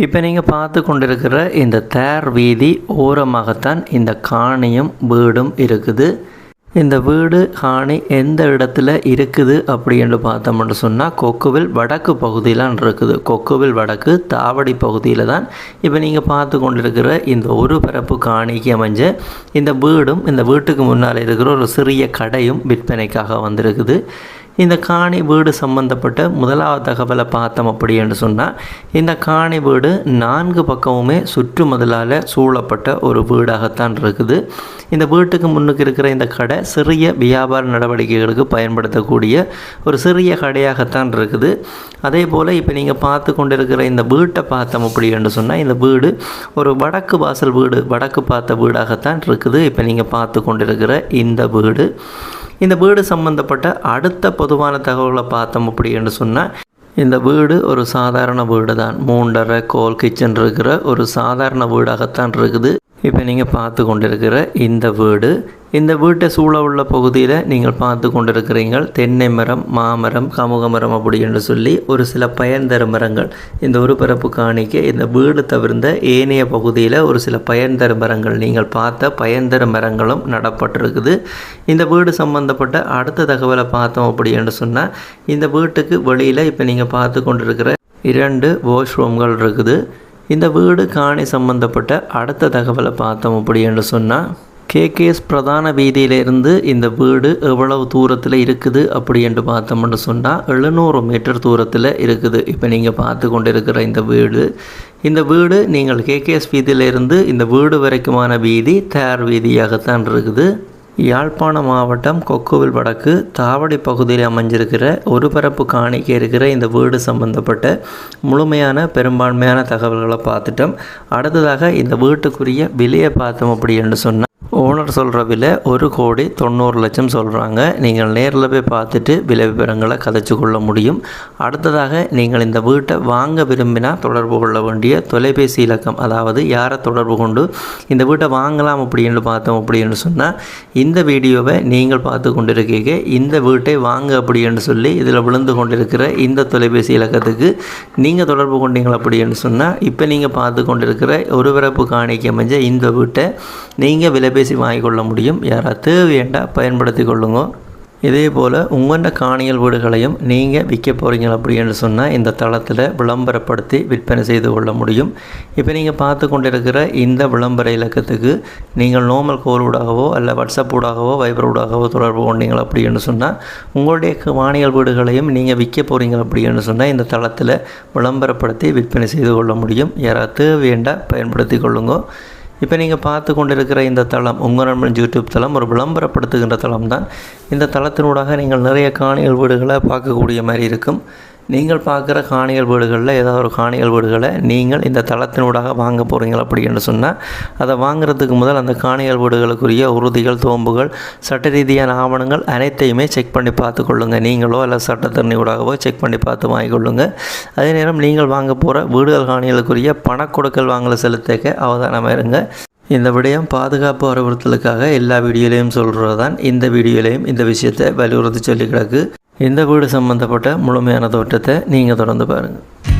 இப்போ நீங்கள் பார்த்து கொண்டிருக்கிற இந்த தேர் வீதி ஓரமாகத்தான் இந்த காணியும் வீடும் இருக்குது. இந்த வீடு காணி எந்த இடத்துல இருக்குது அப்படின்னு பார்த்தோம்னு சொன்னால் கொக்குவில் வடக்கு பகுதியிலான் இருக்குது. கொக்குவில் வடக்கு தாவடி பகுதியில் தான் இப்போ நீங்கள் பார்த்து கொண்டிருக்கிற இந்த ஒரு பரப்பு காணிக்கு அமைஞ்ச இந்த வீடும் இந்த வீட்டுக்கு முன்னால் இருக்கிற ஒரு சிறிய கடையும் விற்பனைக்காக வந்திருக்குது. இந்த காணி வீடு சம்பந்தப்பட்ட முதலாவது தகவலை பார்த்தோம் அப்படின்னு சொன்னால் இந்த காணி வீடு 4 பக்கமுமே சுற்று மதிலால் சூழப்பட்ட ஒரு வீடாகத்தான் இருக்குது. இந்த வீட்டுக்கு முன்னுக்கு இருக்கிற இந்த கடை சிறிய வியாபார நடவடிக்கைகளுக்கு பயன்படுத்தக்கூடிய ஒரு சிறிய கடையாகத்தான் இருக்குது. அதே போல் இப்போ நீங்கள் பார்த்து கொண்டிருக்கிற இந்த வீட்டை பார்த்தோம் அப்படின்னு சொன்னால் இந்த வீடு ஒரு வடக்கு வாசல் வீடு, வடக்கு பார்த்த வீடாகத்தான் இருக்குது. இப்போ நீங்கள் பார்த்து கொண்டிருக்கிற இந்த வீடு சம்பந்தப்பட்ட அடுத்த பொதுவான தகவலை பார்த்தோம் அப்படின்னு சொன்னால் இந்த வீடு ஒரு சாதாரண வீடு தான். 3.5 கோல் கிச்சன் இருக்கிற ஒரு சாதாரண வீடாகத்தான் இருக்குது. இப்போ நீங்கள் பார்த்து கொண்டிருக்கிற இந்த வீட்டை சூழ உள்ள பகுதியில் நீங்கள் பார்த்து கொண்டிருக்கிறீங்க தென்னை மரம், மாமரம், கமுக மரம் அப்படின்னு சொல்லி ஒரு சில பயன்தர மரங்கள் இந்த ஒரு பரப்பு காணிக்க இந்த வீடு தவிர்ந்த ஏனைய பகுதியில் ஒரு சில பயன்தர மரங்கள் நீங்கள் பார்த்த பயன்தர மரங்களும் நடப்பட்டிருக்குது. இந்த வீடு சம்பந்தப்பட்ட அடுத்த தகவலை பார்த்தோம் அப்படின்னு சொன்னால் இந்த வீட்டுக்கு வெளியில் இப்போ நீங்கள் பார்த்து கொண்டிருக்கிற 2 வாஷ்ரூம்கள் இருக்குது. இந்த வீடு காணி சம்பந்தப்பட்ட அடுத்த தகவலை பார்த்தோம் அப்படின்னு சொன்னால் கேகேஎஸ் பிரதான வீதியிலிருந்து இந்த வீடு எவ்வளவு தூரத்தில் இருக்குது அப்படி என்று பார்த்தோம்னு சொன்னால் 700 மீட்டர் தூரத்தில் இருக்குது. இப்போ நீங்கள் பார்த்து கொண்டிருக்கிற இந்த வீடு நீங்கள் கேகேஎஸ் வீதியிலிருந்து இந்த வீடு வரைக்குமான வீதி தேர் வீதியாகத்தான் இருக்குது. யாழ்ப்பாண மாவட்டம் கொக்குவில் வடக்கு தாவடி பகுதியில் அமைஞ்சிருக்கிற ஒரு பரப்பு காணிக்க இருக்கிற இந்த வீடு சம்பந்தப்பட்ட முழுமையான பெரும்பான்மையான தகவல்களை பார்த்துட்டோம். அடுத்ததாக இந்த வீட்டுக்குரிய விலையை பார்த்தோம் அப்படின்னு சொன்னால் ஓனர் சொல்கிற விலை 1,90,00,000 சொல்கிறாங்க. நீங்கள் நேரில் போய் பார்த்துட்டு விலை விவரங்களை கதைச்சு கொள்ள முடியும். அடுத்ததாக நீங்கள் இந்த வீட்டை வாங்க விரும்பினா தொடர்பு கொள்ள வேண்டிய தொலைபேசி இலக்கம், அதாவது யாரை தொடர்பு கொண்டு இந்த வீட்டை வாங்கலாம் அப்படின்னு பார்த்தோம் அப்படின்னு சொன்னால் இந்த வீடியோவை நீங்கள் பார்த்து கொண்டிருக்கீங்க இந்த வீட்டை வாங்க அப்படின்னு சொல்லி இதில் விழுந்து கொண்டிருக்கிற இந்த தொலைபேசி இலக்கத்துக்கு நீங்கள் தொடர்பு கொண்டீங்க அப்படின்னு சொன்னால் இப்போ நீங்கள் பார்த்து கொண்டிருக்கிற ஒரு பரப்பு காணிக்கு அமைஞ்ச இந்த வீட்டை நீங்கள் விலைபேசி வாங்கிக்கொள்ள முடியும். யாராவது தேவையண்டா பயன்படுத்தி கொள்ளுங்க. இதே போல் உங்களோட காணியல் வீடுகளையும் நீங்கள் விற்க போகிறீங்க அப்படின்னு சொன்னால் இந்த தளத்தில் விளம்பரப்படுத்தி விற்பனை செய்து கொள்ள முடியும். இப்போ நீங்கள் பார்த்து கொண்டிருக்கிற இந்த விளம்பர இலக்கத்துக்கு நீங்கள் நார்மல் கோல் ஊடாகவோ அல்ல வாட்ஸ்அப் ஊடாகவோ வைபர் ஊடாகவோ தொடர்பு கொண்டீங்க அப்படின்னு சொன்னால் உங்களுடைய காணியல் வீடுகளையும் நீங்கள் விற்க போகிறீங்க அப்படின்னு சொன்னால் இந்த தளத்தில் விளம்பரப்படுத்தி விற்பனை செய்து கொள்ள முடியும். யாராவது தேவையண்டா பயன்படுத்தி கொள்ளுங்க. இப்போ நீங்கள் பார்த்து கொண்டிருக்கிற இந்த தளம் உங்கள் நண்பன் யூடியூப் தளம் ஒரு விளம்பரப்படுத்துகின்ற தளம் தான். இந்த தளத்தினூடாக நீங்கள் நிறைய காணியல் வீடுகளை பார்க்கக்கூடிய மாதிரி இருக்கும். நீங்கள் பார்க்குற காணியல் வீடுகளில் ஏதாவது ஒரு காணியல் வீடுகளை நீங்கள் இந்த தளத்தினூடாக வாங்க போகிறீங்க அப்படின்னு சொன்னால் அதை வாங்குறதுக்கு முதல் அந்த காணியல் வீடுகளுக்குரிய உறுதிகள், தோம்புகள், சட்ட ரீதியான ஆவணங்கள் அனைத்தையுமே செக் பண்ணி பார்த்துக்கொள்ளுங்கள். நீங்களோ அல்ல சட்டத்தரணியூடாகவோ செக் பண்ணி பார்த்து வாங்கிக்கொள்ளுங்கள். அதே நேரம் நீங்கள் வாங்க போகிற வீடுகள் காணியலுக்குரிய பணக்கொடுக்கல் வாங்கலை செலுத்தக்க அவதானமாக இருங்க. இந்த விடயம் பாதுகாப்பு அறிவுறுத்தலுக்காக எல்லா வீடியோலையும் சொல்கிறது தான். இந்த வீடியோலையும் இந்த விஷயத்தை வலியுறுத்தி சொல்லி கிடக்கு. இந்த வீடு சம்பந்தப்பட்ட முழுமையான தோற்றத்தை நீங்கள் தொடர்ந்து பாருங்கள்.